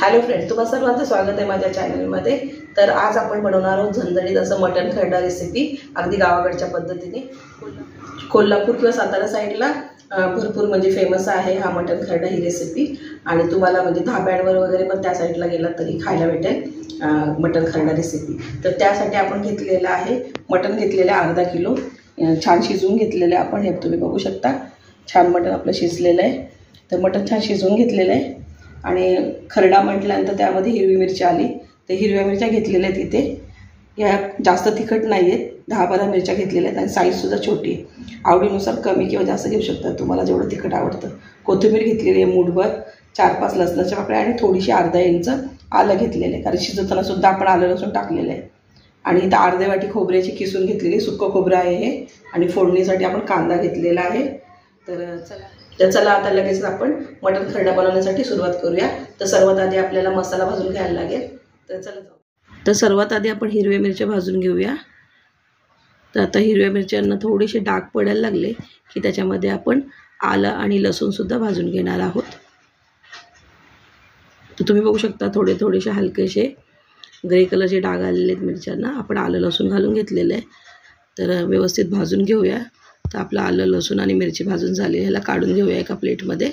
Hello friends, तुम्हा सर्वांचं स्वागत आहे माझ्या चॅनलमध्ये। तर आज आपण बनवणार आहोत झणझणीत असं मटण खरडा रेसिपी, अगदी गावाकडच्या पद्धतीने। कोल्हापूर किंवा सातारा साईडला भरपूर म्हणजे फेमस आहे हा मटण खरडा ही रेसिपी। आणि तुम्हाला म्हणजे धाब्यांवर वगैरे पण त्या साईडला गेला तरी खायला भेटेल मटण खरडा रेसिपी। तर त्यासाठी आपण घेतलेला आहे मटण, घेतलेले अर्धा किलो, छान शिजवून घेतलेले आपण। हे तुम्ही बघू शकता, छान मटण आपलं शिजलेलं आहे। तर मटण छान शिजवून घेतलेलं आहे। आणि खरडा म्हटल्यानंतर त्यामध्ये हिरवी मिरची आली, तर हिरव्या मिरच्या घेतलेल्या आहेत इथे। या जास्त तिखट नाही आहेत, 10-12 मिरच्या घेतलेल्या आहेत आणि साईजसुद्धा छोटी आहे। आवडीनुसार कमी किंवा जास्त घेऊ शकता, तुम्हाला जेवढं तिखट आवडतं। कोथिंबीर घेतलेली आहे मूठभर, 4-5 लसणाच्या पाकळ्या आणि थोडीशी अर्धा इंच आलं घेतलेलं आहे, कारण शिजवताना सुद्धा आपण आलं लसूण टाकलेलं आहे। आणि इथं अर्धी वाटी खोबऱ्याची किसून घेतलेली, सुक्कं खोबरं आहे हे। आणि फोडणीसाठी आपण कांदा घेतलेला आहे। तर चला आता लगेच आपण मटण खरडा बनवण्यासाठी सुरुवात करूया। तर सर्वात आधी आपल्याला मसाला भाजून घ्यायला लागेल। तर चला जाऊ। तर सर्वात आधी आपण हिरव्या मिरच्या भाजून घेऊया। तर आता हिरव्या मिरच्यांना थोडेसे डाग पडायला लागले की त्याच्यामध्ये आपण आलं आणि लसूण सुद्धा भाजून घेणार आहोत। तर तुम्ही बघू शकता थोडेसे हलकेसे ग्रे कलरचे डाग आलेले आहेत मिरच्यांना। आपण आलं लसूण घालून घेतलेलं आहे, तर व्यवस्थित भाजून घेऊया। तर आपलं आलं लसूण आणि मिरची भाजून झाली, ह्याला काढून घेऊया एका प्लेटमध्ये।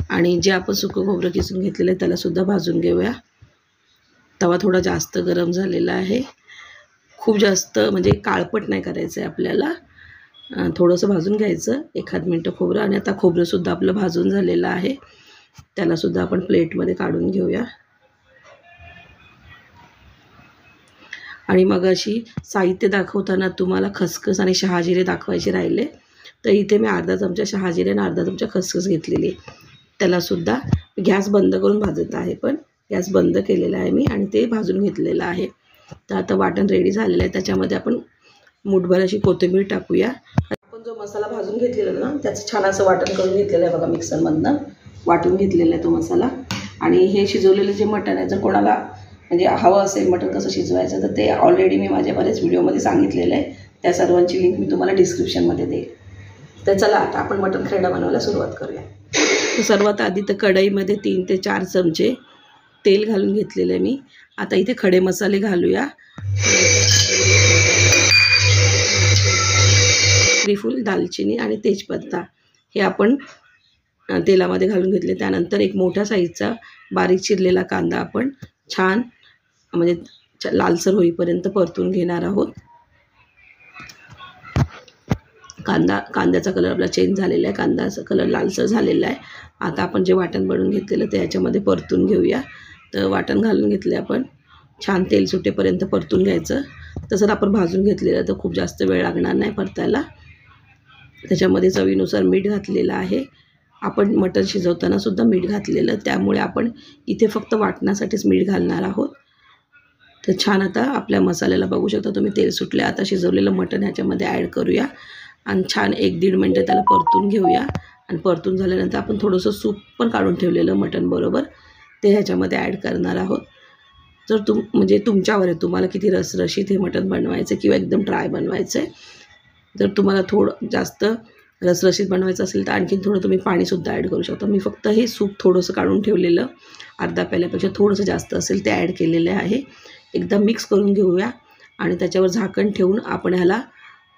आणि जे आपण सुकं खोबरं किसून घेतलेलं आहे त्यालासुद्धा भाजून घेऊया। तवा थोडा जास्त गरम झालेला आहे, खूप जास्त म्हणजे काळपट नाही करायचं आहे आपल्याला, थोडंसं भाजून घ्यायचं 1-2 मिनटं खोबरं। आणि आता खोबरंसुद्धा आपलं भाजून झालेलं आहे, त्यालासुद्धा आपण प्लेटमध्ये काढून घेऊया। आणि मग अशी साहित्य दाखवताना तुम्हाला खसखस आणि शहाजिरे दाखवायचे राहिले, तर इथे मी अर्धा चमचा शहाजिरे आणि अर्धा चमचा खसखस घेतलेली आहे। त्यालासुद्धा गॅस बंद करून भाजत आहे, पण गॅस बंद केलेला आहे मी आणि ते भाजून घेतलेलं आहे। तर आता वाटण रेडी झालेलं आहे, त्याच्यामध्ये आपण मूठभर अशी कोथिंबीर टाकूया। आपण जो मसाला भाजून घेतलेला ना, त्याचं छान असं वाटण करून घेतलेलं आहे बघा, मिक्सरमधनं वाटून घेतलेलं आहे तो मसाला। आणि हे शिजवलेलं जे मटण आहे, जर कोणाला म्हणजे हवं असेल मटण कसं शिजवायचं, तर ते ऑलरेडी मी माझ्या बऱ्याच व्हिडिओमध्ये सांगितलेलं आहे, त्या सर्वांची लिंक मी तुम्हाला डिस्क्रिप्शनमध्ये देईल। तर चला आता आपण मटण खरडा बनवायला सुरुवात करूया। तर सर्वात आधी तर कढईमध्ये 3 ते 4 चमचे तेल घालून घेतलेलं आहे मी। आता इथे खडे मसाले घालूया। त्रिफूल, दालचिनी आणि तेजपत्ता हे आपण तेलामध्ये घालून घेतले। त्यानंतर एक मोठ्या साईजचा बारीक चिरलेला कांदा आपण छान म्हणजे लालसर होईपर्यंत परतून घेणार आहोत। कांद्याचा कलर आपला चेंज झालेला आहे, कांद्याचा कलर लालसर झालेला आहे। आता आपण जे वाटण बनवून घेतलेलं ते याच्यामध्ये परतून घेऊया। तर वाटण घालून घेतले आपण, छान तेल सुटेपर्यंत परतून घ्यायचं। तसं आपण भाजून घेतलेलं, तर खूप जास्त वेळ लागणार नाही परतायला। त्याच्यामध्ये चवीनुसार मीठ घातलेलं आहे, आपण मटण शिजवताना सुद्धा मीठ घातलेलं, त्यामुळे आपण इथे फक्त वाटणासाठीच मीठ घालणार आहोत। तर छान आता आपल्या मसाल्याला बघू शकता तुम्ही तेल सुटले। आता शिजवलेलं मटण ह्याच्यामध्ये ॲड करूया आणि छान 1-1.5 मिनटं त्याला परतून घेऊया। आणि परतून झाल्यानंतर आपण थोडंसं सूप पण काढून ठेवलेलं मटण बरोबर ते ह्याच्यामध्ये ॲड करणार आहोत। जर म्हणजे तुमच्यावर आहे, तुम्हाला किती रसरशीत हे मटण बनवायचं किंवा एकदम ड्राय बनवायचं आहे। जर तुम्हाला थोडं जास्त रसरशीत बनवायचं असेल तर आणखीन थोडं तुम्ही पाणीसुद्धा ॲड करू शकता। मी फक्त हे सूप थोडंसं काढून ठेवलेलं, अर्धा प्याल्यापेक्षा थोडंसं जास्त असेल ते ॲड केलेलं आहे। एकदम मिक्स करून घेऊया आणि त्याच्यावर झाकण ठेवून आपण ह्याला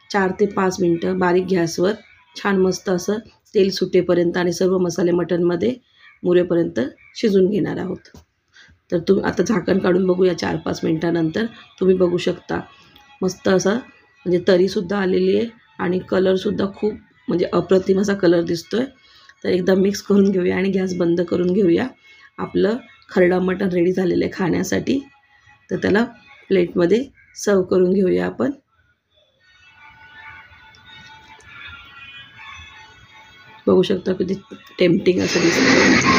4 ते 5 मिनटं बारीक गॅसवर छान मस्त असं तेल सुटेपर्यंत आणि सर्व मसाले मटणमध्ये मुरेपर्यंत शिजून घेणार आहोत। तर आता झाकण काढून बघूया 4-5 मिनटानंतर। तुम्ही बघू शकता मस्त असा म्हणजे तरीसुद्धा आलेली आहे आणि कलरसुद्धा खूप म्हणजे अप्रतिम असा कलर दिसतोय। तर एकदम मिक्स करून घेऊया आणि गॅस बंद करून घेऊया। आपलं खरडा मटण रेडी झालेलं आहे खाण्यासाठी। तर त्याला प्लेटमध्ये सर्व करून घेऊया आपण। बघू शकता किती टेम्पटिंग असं दिसतं।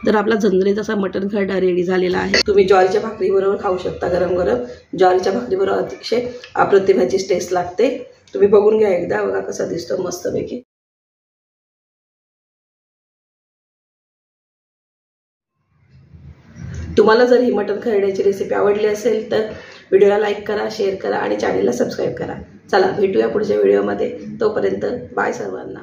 तर आपला झणझणीत असा मटण खरडा रेडी झालेला आहे। तुम्ही ज्वारीच्या भाकरीबरोबर खाऊ शकता, गरम गरम ज्वारीच्या भाकरीबरोबर अतिशय अप्रतिम ह्याची टेस्ट लागते। तुम्ही बघून घ्या एकदा, बघा कसा दिसतो मस्तपैकी। तुम्हाला जर ही मटण खरड्याची रेसिपी आवडली असेल तर व्हिडिओला लाईक करा, शेअर करा आणि चॅनेलला सबस्क्राईब करा. चला भेटूया पुढच्या व्हिडिओमध्ये. तोपर्यंत बाय सर्वांना.